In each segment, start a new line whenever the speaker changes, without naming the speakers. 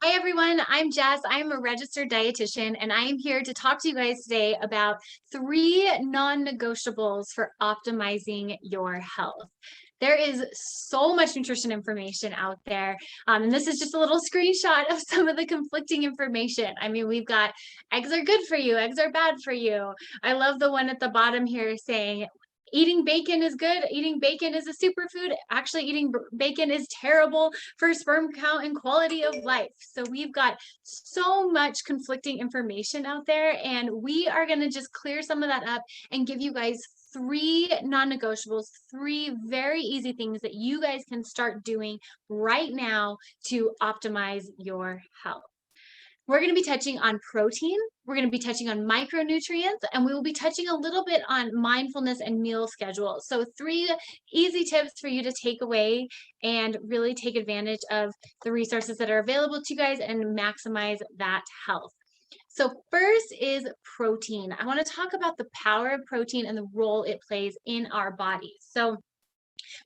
Hi everyone, I'm Jess. I'm a registered dietitian and I am here to talk to you guys today about 3 non-negotiables for optimizing your health. There is so much nutrition information out there, and this is just a little screenshot of some of the conflicting information. I mean, we've got eggs are good for you, eggs are bad for you. I love the one at the bottom here saying eating bacon is good, eating bacon is a superfood. Actually, eating bacon is terrible for sperm count and quality of life. So we've got so much conflicting information out there, and we are going to just clear some of that up and give you guys 3 non-negotiables, 3 very easy things that you guys can start doing right now to optimize your health. We're going to be touching on protein, we're going to be touching on micronutrients, and we will be touching a little bit on mindfulness and meal schedules. So 3 easy tips for you to take away and really take advantage of the resources that are available to you guys and maximize that health. So first is protein. I want to talk about the power of protein and the role it plays in our bodies. So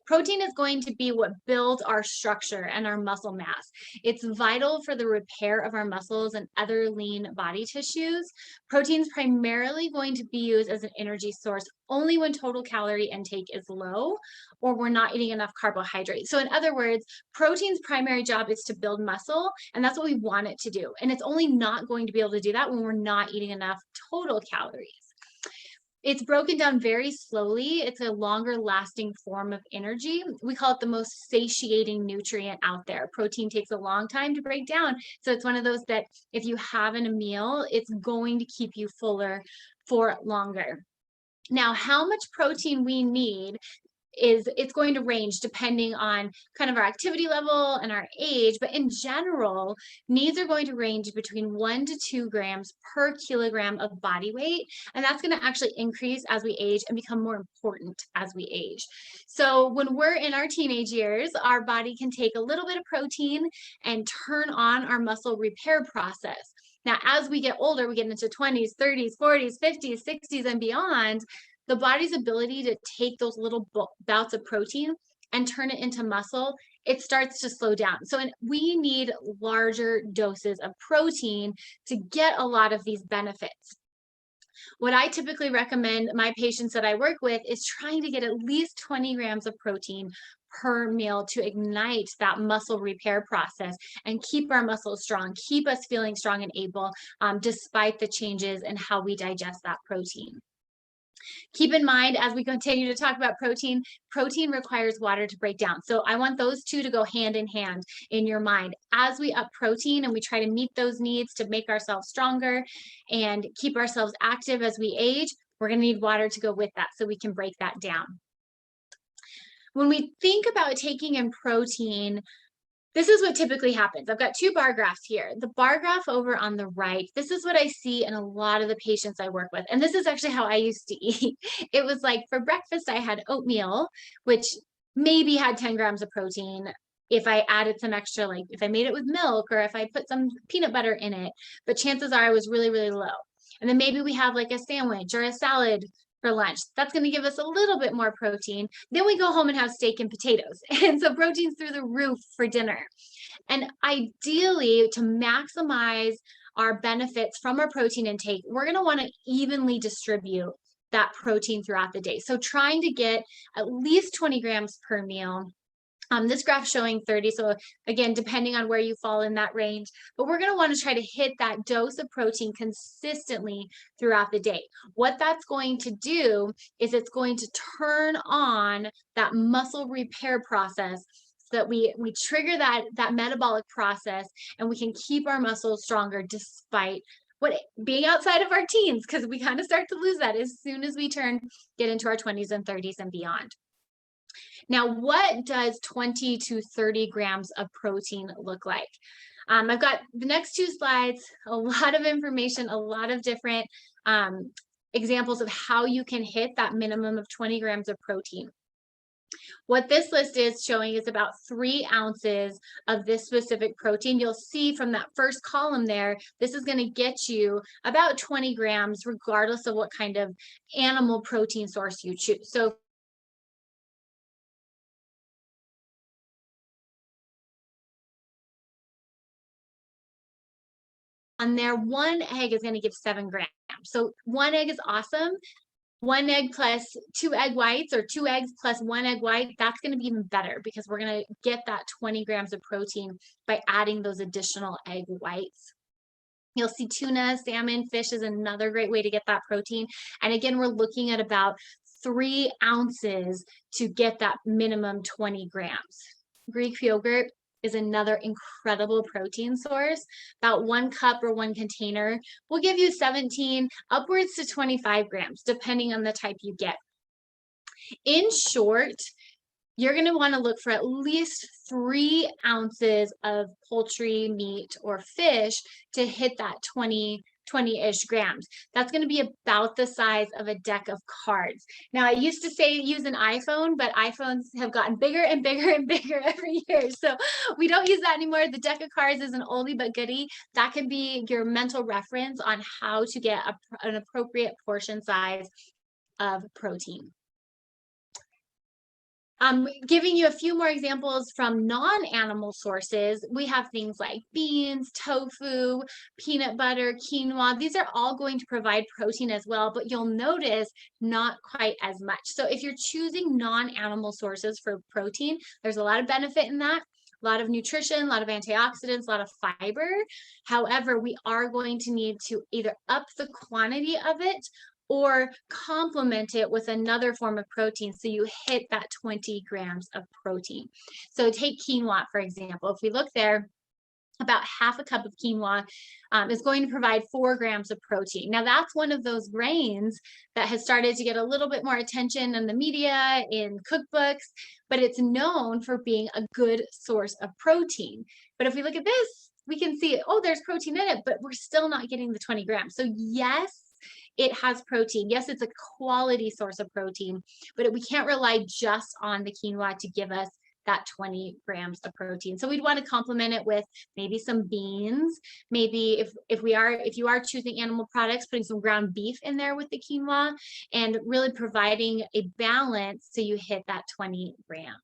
protein is going to be what builds our structure and our muscle mass. It's vital for the repair of our muscles and other lean body tissues. Protein is primarily going to be used as an energy source only when total calorie intake is low or we're not eating enough carbohydrates. So in other words, protein's primary job is to build muscle, and that's what we want it to do. And it's only not going to be able to do that when we're not eating enough total calories. It's broken down very slowly. It's a longer lasting form of energy. We call it the most satiating nutrient out there. Protein takes a long time to break down. So it's one of those that if you have in a meal, it's going to keep you fuller for longer. Now, how much protein we need it's going to range depending on kind of our activity level and our age, but in general, needs are going to range between 1 to 2 grams per kilogram of body weight, and that's going to actually increase as we age and become more important as we age. So when we're in our teenage years, our body can take a little bit of protein and turn on our muscle repair process. Now, as we get older, we get into 20s, 30s, 40s, 50s, 60s, and beyond, the body's ability to take those little bouts of protein and turn it into muscle, it starts to slow down. So we need larger doses of protein to get a lot of these benefits. What I typically recommend my patients that I work with is trying to get at least 20 grams of protein per meal to ignite that muscle repair process and keep our muscles strong, keep us feeling strong and able despite the changes in how we digest that protein. Keep in mind, as we continue to talk about protein, protein requires water to break down. So I want those two to go hand in hand in your mind. As we up protein and we try to meet those needs to make ourselves stronger and keep ourselves active as we age, we're going to need water to go with that so we can break that down. When we think about taking in protein, this is what typically happens. I've got 2 bar graphs here. The bar graph over on the right, this is what I see in a lot of the patients I work with. And this is actually how I used to eat. It was like for breakfast, I had oatmeal, which maybe had 10 grams of protein. If I added some extra, like if I made it with milk or if I put some peanut butter in it, but chances are I was really, really low. And then maybe we have like a sandwich or a salad for lunch. That's going to give us a little bit more protein. Then we go home and have steak and potatoes. And so protein's through the roof for dinner. And ideally, to maximize our benefits from our protein intake, we're going to want to evenly distribute that protein throughout the day. So trying to get at least 20 grams per meal. This graph showing 30. So again, depending on where you fall in that range, but we're going to want to try to hit that dose of protein consistently throughout the day. What that's going to do is it's going to turn on that muscle repair process so that we trigger that metabolic process and we can keep our muscles stronger despite being outside of our teens, because we kind of start to lose that as soon as we get into our 20s and 30s and beyond. Now, what does 20 to 30 grams of protein look like? I've got the next 2 slides, a lot of information, a lot of different examples of how you can hit that minimum of 20 grams of protein. What this list is showing is about 3 ounces of this specific protein. You'll see from that first column there, this is going to get you about 20 grams, regardless of what kind of animal protein source you choose. So on there, one egg is going to give 7 grams. So one egg is awesome. One egg plus 2 egg whites, or 2 eggs plus 1 egg white, that's going to be even better because we're going to get that 20 grams of protein by adding those additional egg whites. You'll see tuna, salmon, fish is another great way to get that protein. And again, we're looking at about 3 ounces to get that minimum 20 grams. Greek yogurt is another incredible protein source. About 1 cup or 1 container will give you 17 upwards to 25 grams, depending on the type you get. In short, you're going to want to look for at least 3 ounces of poultry, meat, or fish to hit that 20-ish grams. That's going to be about the size of a deck of cards. Now, I used to say use an iPhone, but iPhones have gotten bigger and bigger and bigger every year. So we don't use that anymore. The deck of cards is an oldie but goodie. That can be your mental reference on how to get an appropriate portion size of protein. Giving you a few more examples from non-animal sources, we have things like beans, tofu, peanut butter, quinoa. These are all going to provide protein as well, but you'll notice not quite as much. So if you're choosing non-animal sources for protein, there's a lot of benefit in that. A lot of nutrition, a lot of antioxidants, a lot of fiber. However, we are going to need to either up the quantity of it or complement it with another form of protein so you hit that 20 grams of protein. So take quinoa, for example. If we look there, about half a cup of quinoa is going to provide 4 grams of protein. Now, that's one of those grains that has started to get a little bit more attention in the media, in cookbooks, but it's known for being a good source of protein. But if we look at this, we can see, oh, there's protein in it, but we're still not getting the 20 grams. So yes, it has protein. Yes, it's a quality source of protein, but we can't rely just on the quinoa to give us that 20 grams of protein. So we'd want to complement it with maybe some beans. Maybe if you are choosing animal products, putting some ground beef in there with the quinoa and really providing a balance so you hit that 20 grams.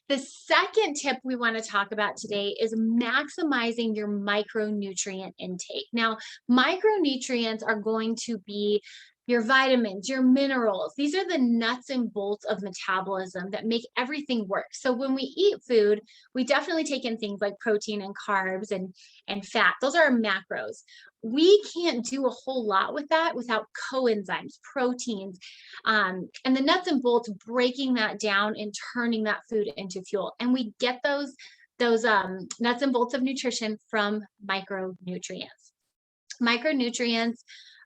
The second tip we want to talk about today is maximizing your micronutrient intake. Now, micronutrients are going to be your vitamins, your minerals. These are the nuts and bolts of metabolism that make everything work. So when we eat food, we definitely take in things like protein and carbs and fat. Those are our macros. We can't do a whole lot with that without coenzymes, proteins, and the nuts and bolts breaking that down and turning that food into fuel. And we get those nuts and bolts of nutrition from micronutrients. Micronutrients,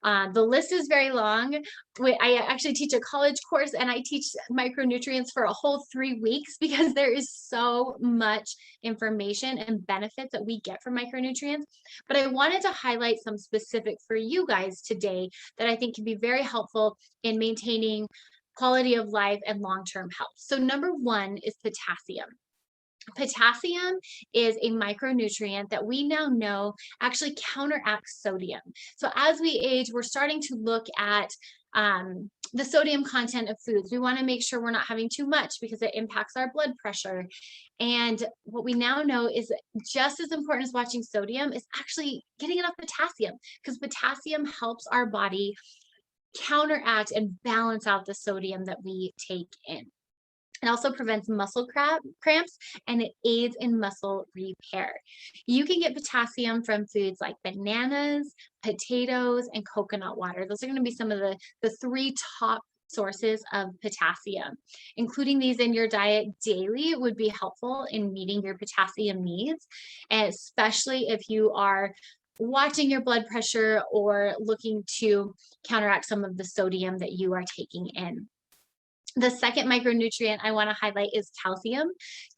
the list is very long. I actually teach a college course and I teach micronutrients for a whole 3 weeks because there is so much information and benefits that we get from micronutrients. But I wanted to highlight some specific for you guys today that I think can be very helpful in maintaining quality of life and long-term health. So number 1 is potassium. Potassium is a micronutrient that we now know actually counteracts sodium. So as we age, we're starting to look at the sodium content of foods. We want to make sure we're not having too much because it impacts our blood pressure. And what we now know is just as important as watching sodium is actually getting enough potassium, because potassium helps our body counteract and balance out the sodium that we take in. It also prevents muscle cramps and it aids in muscle repair. You can get potassium from foods like bananas, potatoes, and coconut water. Those are going to be some of the 3 top sources of potassium. Including these in your diet daily would be helpful in meeting your potassium needs, and especially if you are watching your blood pressure or looking to counteract some of the sodium that you are taking in. The second micronutrient I want to highlight is calcium.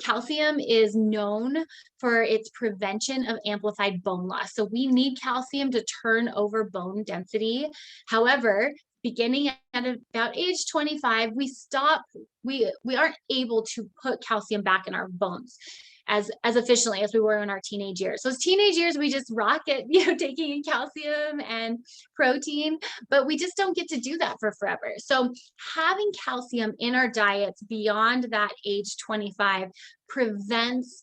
Calcium is known for its prevention of amplified bone loss. So we need calcium to turn over bone density. However, beginning at about age 25, we aren't able to put calcium back in our bones as efficiently as we were in our teenage years. So as teenage years, we just rock it, taking in calcium and protein, but we just don't get to do that for forever. So having calcium in our diets beyond that age 25 prevents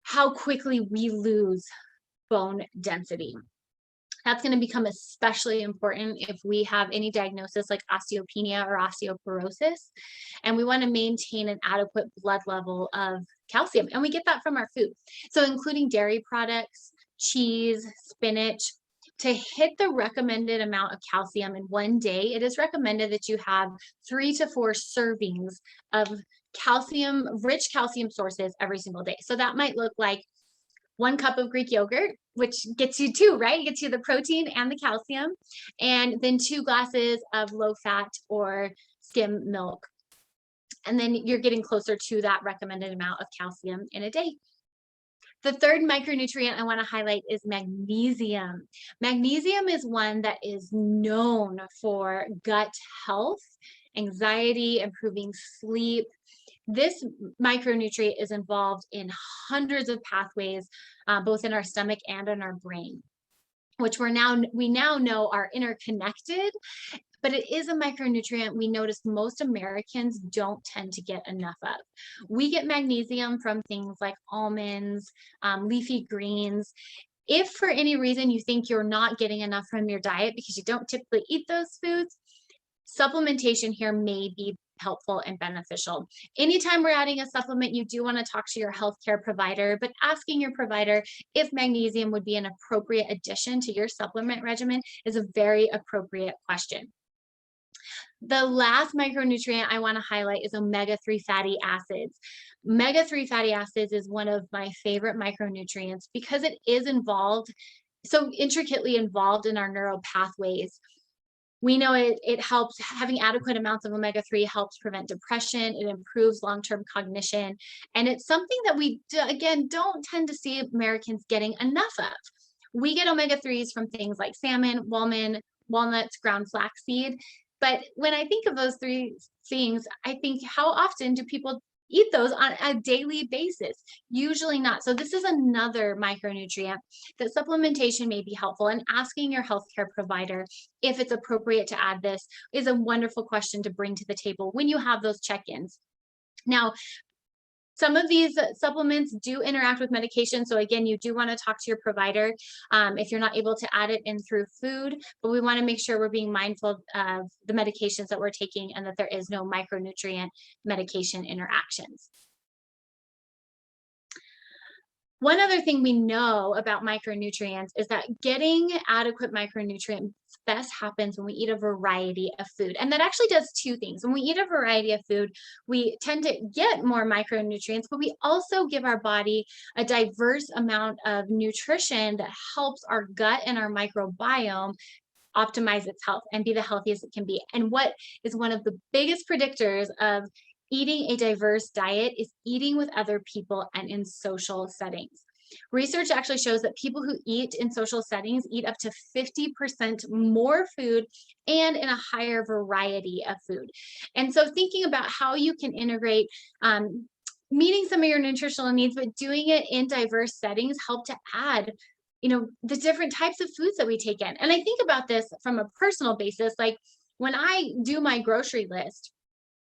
how quickly we lose bone density. That's going to become especially important if we have any diagnosis like osteopenia or osteoporosis, and we want to maintain an adequate blood level of calcium. And we get that from our food. So including dairy products, cheese, spinach. To hit the recommended amount of calcium in one day, it is recommended that you have 3 to 4 servings of calcium, rich calcium sources every single day. So that might look like 1 cup of Greek yogurt, which gets you 2, right? It gets you the protein and the calcium, and then 2 glasses of low fat or skim milk. And then you're getting closer to that recommended amount of calcium in a day. The third micronutrient I want to highlight is magnesium. Magnesium is one that is known for gut health, anxiety, improving sleep. This micronutrient is involved in hundreds of pathways, both in our stomach and in our brain, which we now know are interconnected, but it is a micronutrient we notice most Americans don't tend to get enough of. We get magnesium from things like almonds, leafy greens. If for any reason you think you're not getting enough from your diet because you don't typically eat those foods, supplementation here may be helpful and beneficial. Anytime we're adding a supplement, you do want to talk to your healthcare provider, but asking your provider if magnesium would be an appropriate addition to your supplement regimen is a very appropriate question. The last micronutrient I want to highlight is omega-3 fatty acids. Omega-3 fatty acids is one of my favorite micronutrients because it is so intricately involved in our neural pathways. We know it helps, having adequate amounts of omega-3 helps prevent depression, it improves long-term cognition, and it's something that we, again, don't tend to see Americans getting enough of. We get omega-3s from things like salmon, walnuts, ground flaxseed, but when I think of those 3 things, I think, how often do people eat those on a daily basis? Usually not. So this is another micronutrient that supplementation may be helpful, and asking your healthcare provider if it's appropriate to add this is a wonderful question to bring to the table when you have those check-ins. Now, some of these supplements do interact with medication. So again, you do want to talk to your provider if you're not able to add it in through food, but we want to make sure we're being mindful of the medications that we're taking and that there is no micronutrient medication interactions. One other thing we know about micronutrients is that getting adequate micronutrients best happens when we eat a variety of food. And that actually does 2 things. When we eat a variety of food, we tend to get more micronutrients, but we also give our body a diverse amount of nutrition that helps our gut and our microbiome optimize its health and be the healthiest it can be. And what is one of the biggest predictors of eating a diverse diet is eating with other people and in social settings. Research actually shows that people who eat in social settings eat up to 50% more food and in a higher variety of food. And so thinking about how you can integrate meeting some of your nutritional needs, but doing it in diverse settings help to add the different types of foods that we take in. And I think about this from a personal basis, like when I do my grocery list,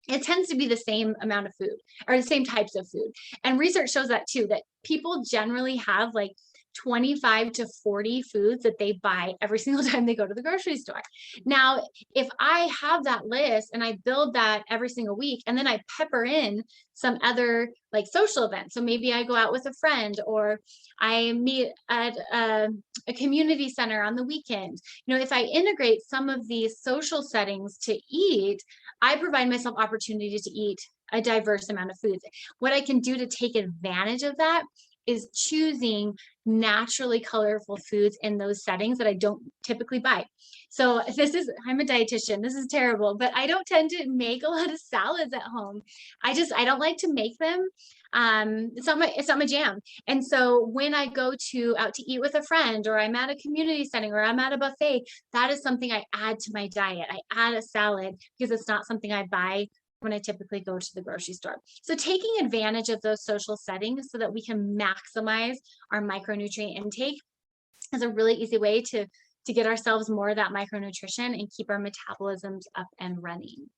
it tends to be the same amount of food or the same types of food. And research shows that too, that people generally have like 25 to 40 foods that they buy every single time they go to the grocery store. Now, if I have that list and I build that every single week, and then I pepper in some other like social events. So maybe I go out with a friend, or I meet at a community center on the weekend. If I integrate some of these social settings to eat, I provide myself opportunity to eat a diverse amount of foods. What I can do to take advantage of that is choosing naturally colorful foods in those settings that I don't typically buy. So I'm a dietitian, this is terrible, but I don't tend to make a lot of salads at home. I don't like to make them. It's not my jam. And so when I go out to eat with a friend, or I'm at a community setting, or I'm at a buffet, that is something I add to my diet. I add a salad because it's not something I buy when I typically go to the grocery store. So taking advantage of those social settings so that we can maximize our micronutrient intake is a really easy way to get ourselves more of that micronutrition and keep our metabolisms up and running.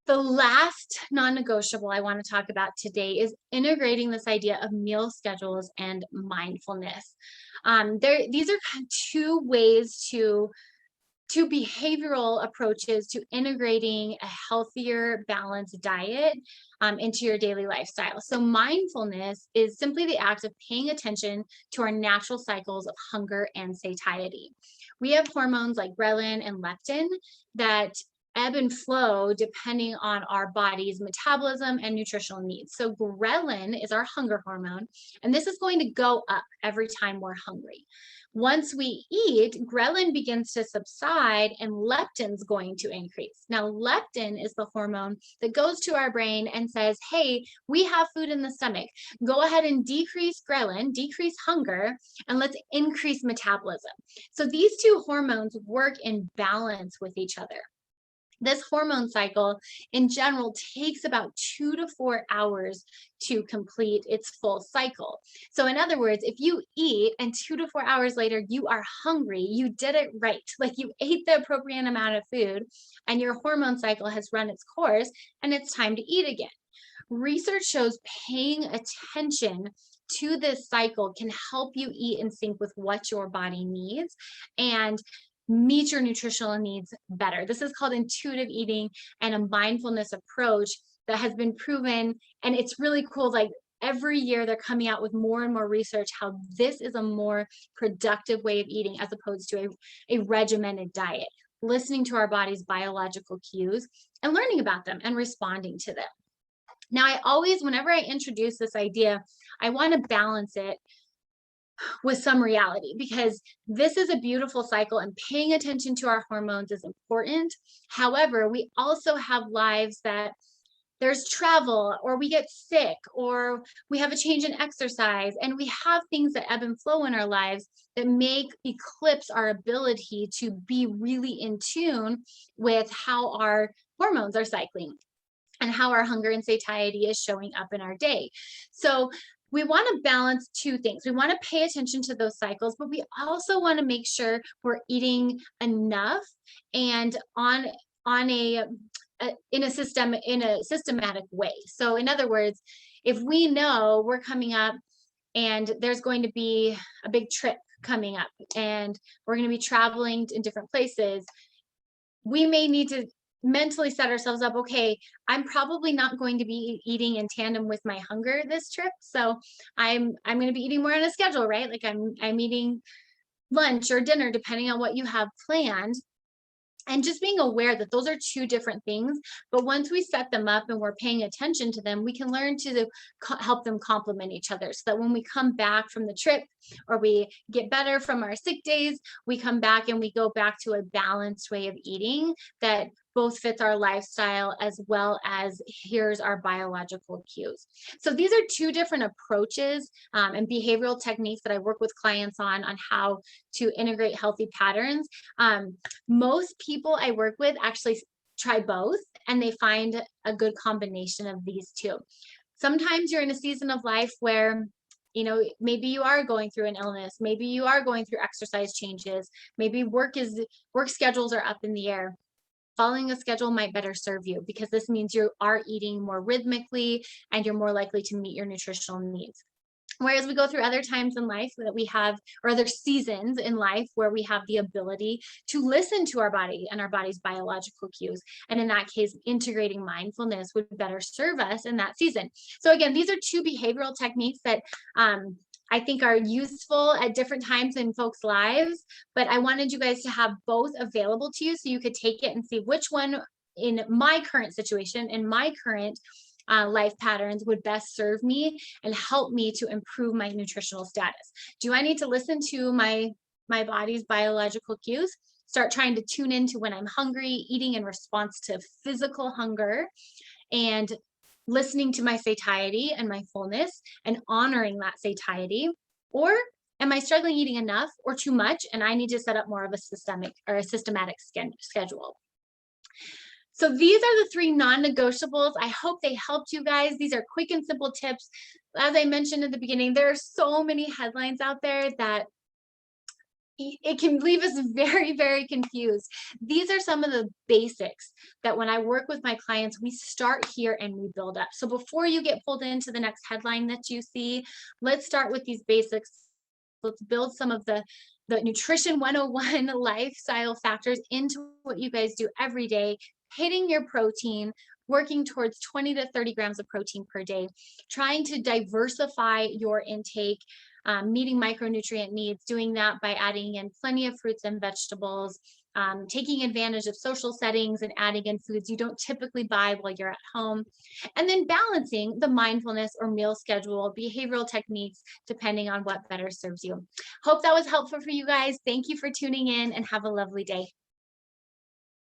The last non-negotiable I want to talk about today is integrating this idea of meal schedules and mindfulness. These are kind of two ways to two behavioral approaches to integrating a healthier, balanced diet into your daily lifestyle. So, mindfulness is simply the act of paying attention to our natural cycles of hunger and satiety. We have hormones like ghrelin and leptin that ebb and flow depending on our body's metabolism and nutritional needs. So, ghrelin is our hunger hormone, and this is going to go up every time we're hungry. Once we eat, ghrelin begins to subside and leptin's going to increase. Now, leptin is the hormone that goes to our brain and says, hey, we have food in the stomach. Go ahead and decrease ghrelin, decrease hunger, and let's increase metabolism. So these two hormones work in balance with each other. This hormone cycle in general takes about 2 to 4 hours to complete its full cycle. So in other words, if you eat and 2 to 4 hours later you are hungry, you did it right. Like you ate the appropriate amount of food and your hormone cycle has run its course and it's time to eat again. Research shows paying attention to this cycle can help you eat in sync with what your body needs and meet your nutritional needs better. This is called intuitive eating and a mindfulness approach that has been proven. And it's really cool. Like every year, they're coming out with more and more research how this is a more productive way of eating as opposed to a regimented diet, listening to our body's biological cues and learning about them and responding to them. Now, I always, whenever I introduce this idea, I want to balance it with some reality because this is a beautiful cycle and paying attention to our hormones is important. However, we also have lives that there's travel or we get sick or we have a change in exercise and we have things that ebb and flow in our lives that make eclipse our ability to be really in tune with how our hormones are cycling and how our hunger and satiety is showing up in our day. So we want to balance two things. We want to pay attention to those cycles, but we also want to make sure we're eating enough and on a in a systematic way. So in other words, if we know we're coming up and there's going to be a big trip coming up and we're going to be traveling in different places, we may need to mentally set ourselves up, okay, I'm probably not going to be eating in tandem with my hunger this trip. So I'm going to be eating more on a schedule, right? Like I'm eating lunch or dinner, depending on what you have planned. And just being aware that those are two different things. But once we set them up and we're paying attention to them, we can learn to help them complement each other so that when we come back from the trip or we get better from our sick days, we come back and we go back to a balanced way of eating that both fits our lifestyle as well as here's our biological cues. So these are two different approaches and behavioral techniques that I work with clients on how to integrate healthy patterns. Most people I work with actually try both and they find a good combination of these two. Sometimes you're in a season of life where maybe you are going through an illness, maybe you are going through exercise changes, maybe work schedules are up in the air. Following a schedule might better serve you because this means you are eating more rhythmically and you're more likely to meet your nutritional needs. Whereas we go through other times in life that we have, or other seasons in life where we have the ability to listen to our body and our body's biological cues. And in that case, integrating mindfulness would better serve us in that season. So again, these are two behavioral techniques that I think are useful at different times in folks' lives, but I wanted you guys to have both available to you so you could take it and see which one in my current situation, in my current life patterns would best serve me and help me to improve my nutritional status. Do I need to listen to my body's biological cues? Start trying to tune into when I'm hungry, eating in response to physical hunger, and listening to my satiety and my fullness and honoring that satiety? Or am I struggling eating enough or too much and I need to set up more of a systematic schedule? So these are the 3 non-negotiables. I hope they helped you guys. These are quick and simple tips. As I mentioned at the beginning, there are so many headlines out there that it can leave us very, very confused. These are some of the basics that when I work with my clients, we start here and we build up. So before you get pulled into the next headline that you see, let's start with these basics. Let's build some of the nutrition 101 lifestyle factors into what you guys do every day, hitting your protein, working towards 20 to 30 grams of protein per day, trying to diversify your intake, meeting micronutrient needs, doing that by adding in plenty of fruits and vegetables, taking advantage of social settings and adding in foods you don't typically buy while you're at home, and then balancing the mindfulness or meal schedule, behavioral techniques, depending on what better serves you. Hope that was helpful for you guys. Thank you for tuning in and have a lovely day.